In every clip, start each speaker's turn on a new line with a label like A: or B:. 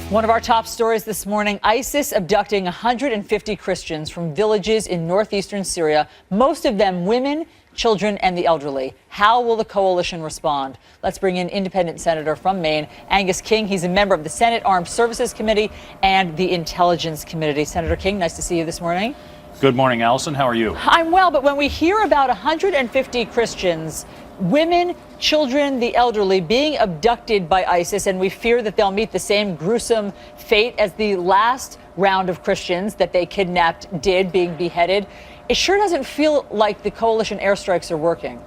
A: One of our top stories this morning, ISIS abducting 150 Christians from villages in northeastern Syria, most of them women, children, and the elderly. How will the coalition respond? Let's bring in independent senator from Maine, Angus King. He's a member of the Senate Armed Services Committee and the Intelligence Committee. Senator King, nice to see you this morning.
B: Good morning, Allison. How are you?
A: I'm well, but when we hear about 150 Christians, women, children, the elderly being abducted by ISIS, and we fear that they'll meet the same gruesome fate as the last round of Christians that they kidnapped did, being beheaded, it sure doesn't feel like the coalition airstrikes are working.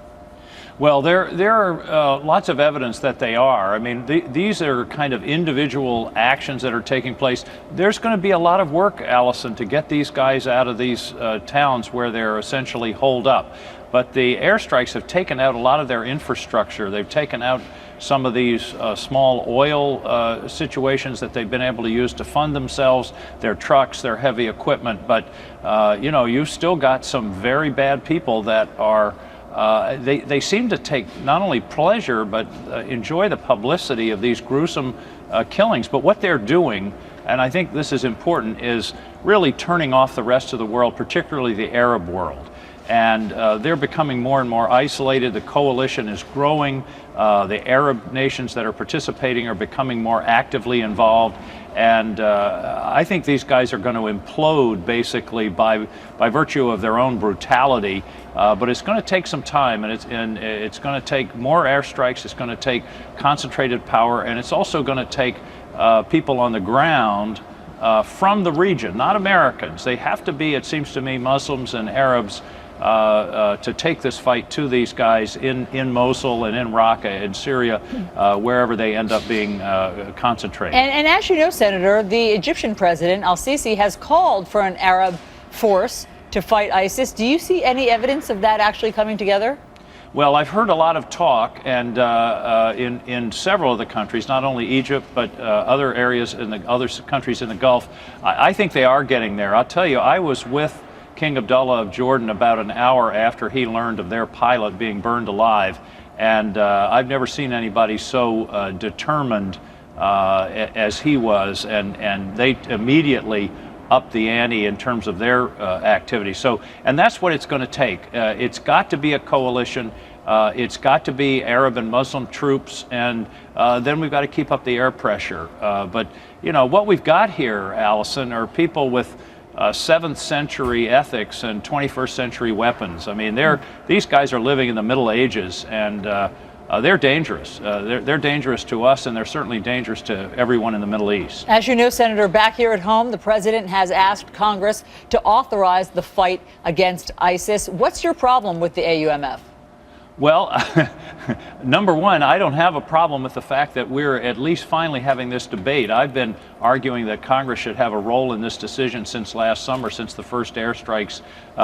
B: Well, there are lots of evidence that they are. I mean, these are kind of individual actions that are taking place. There's going to be a lot of work, Allison, to get these guys out of these towns where they're essentially holed up. But the airstrikes have taken out a lot of their infrastructure. They've taken out some of these small oil situations that they've been able to use to fund themselves, their trucks, their heavy equipment. But, you know, you've still got some very bad people that are they seem to take not only pleasure but enjoy the publicity of these gruesome killings. But what they're doing, and I think this is important, is really turning off the rest of the world, particularly the Arab world. And they're becoming more and more isolated. The coalition is growing. The Arab nations that are participating are becoming more actively involved. And I think these guys are going to implode basically by virtue of their own brutality. But it's going to take some time, and it's going to take more airstrikes. It's going to take concentrated power, and it's also going to take people on the ground from the region, not Americans. They have to be, it seems to me, Muslims and Arabs to take this fight to these guys in Mosul and in Raqqa in Syria, wherever they end up being concentrated.
A: And as you know, Senator, the Egyptian president, al-Sisi, has called for an Arab force to fight ISIS. Do you see any evidence of that actually coming together?
B: Well, I've heard a lot of talk, and in several of the countries, not only Egypt, but other areas in the other countries in the Gulf. I think they are getting there. I'll tell you, I was with King Abdullah of Jordan about an hour after he learned of their pilot being burned alive, and I've never seen anybody so determined as he was, and they immediately upped the ante in terms of their activity. So, and that's what it's going to take. It's got to be a coalition. It's got to be Arab and Muslim troops, and then we've got to keep up the air pressure. But, you know, what we've got here, Allison, are people with 7th century ethics and 21st century weapons. I mean, these guys are living in the Middle Ages, and they're dangerous. They're dangerous to us, and they're certainly dangerous to everyone in the Middle East.
A: As you know, Senator, back here at home, the president has asked Congress to authorize the fight against ISIS. What's your problem with the AUMF?
B: Well, number one, I don't have a problem with the fact that we're at least finally having this debate. I've been arguing that Congress should have a role in this decision since last summer, since the first airstrikes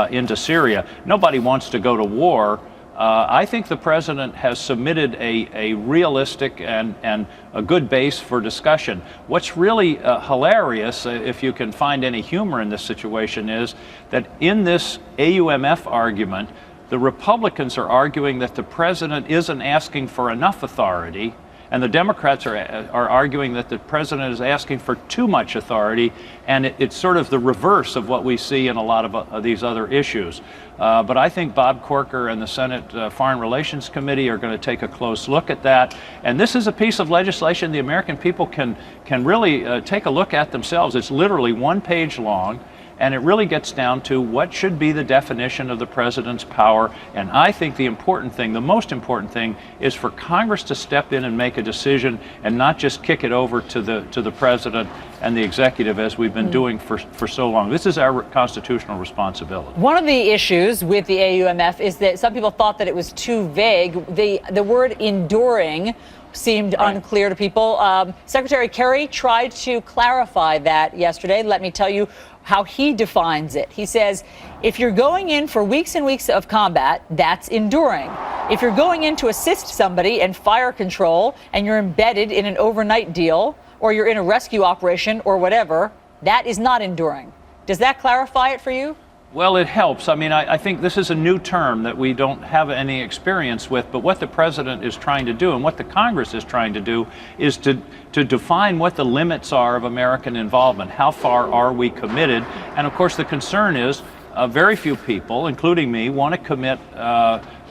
B: into Syria. Nobody wants to go to war. I think the president has submitted a realistic and a good base for discussion. What's really hilarious, if you can find any humor in this situation, is that in this AUMF argument, the Republicans are arguing that the president isn't asking for enough authority, and the Democrats are arguing that the president is asking for too much authority, and it's sort of the reverse of what we see in a lot of these other issues. But I think Bob Corker and the Senate Foreign Relations Committee are going to take a close look at that. And this is a piece of legislation the American people can really take a look at themselves. It's literally one page long. And it really gets down to what should be the definition of the president's power. And I think the important thing, the most important thing, is for Congress to step in and make a decision and not just kick it over to the president and the executive as we've been doing for so long. This is our constitutional responsibility.
A: One of the issues with the AUMF is that some people thought that it was too vague. The word enduring seemed unclear to people. Secretary Kerry tried to clarify that yesterday. Let me tell you how he defines it. He says, if you're going in for weeks and weeks of combat, that's enduring. If you're going in to assist somebody in fire control and you're embedded in an overnight deal, or you're in a rescue operation or whatever, that is not enduring. Does that clarify it for you?
B: Well, it helps. I mean, I think this is a new term that we don't have any experience with, but what the president is trying to do and what the Congress is trying to do is to define what the limits are of American involvement. How far are we committed? And of course, the concern is very few people, including me, want to commit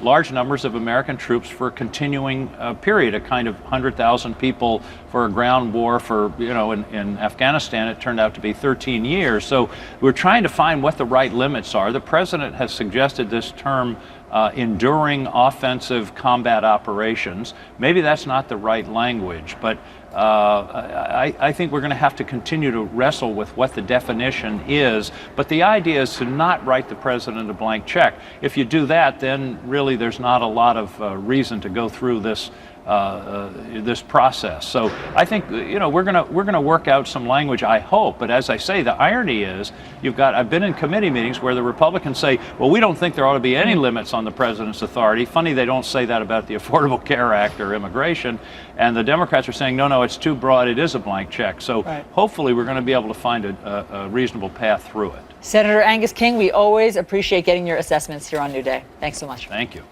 B: large numbers of American troops for a continuing period, a kind of 100,000 people for a ground war for, in Afghanistan, it turned out to be 13 years. So we're trying to find what the right limits are. The president has suggested this term, enduring offensive combat operations. Maybe that's not the right language, but I think we're going to have to continue to wrestle with what the definition is. But the idea is to not write the president a blank check. If you do that, then really there's not a lot of reason to go through this process. So I think we're gonna work out some language, I hope. But as I say, the irony is I've been in committee meetings where the Republicans say, well, we don't think there ought to be any limits on the president's authority. Funny they don't say that about the Affordable Care Act or immigration. And the Democrats are saying, no, it's too broad. It is a blank check. So hopefully we're going to be able to find a reasonable path through it.
A: Senator Angus King, we always appreciate getting your assessments here on New Day. Thanks so much.
B: Thank you.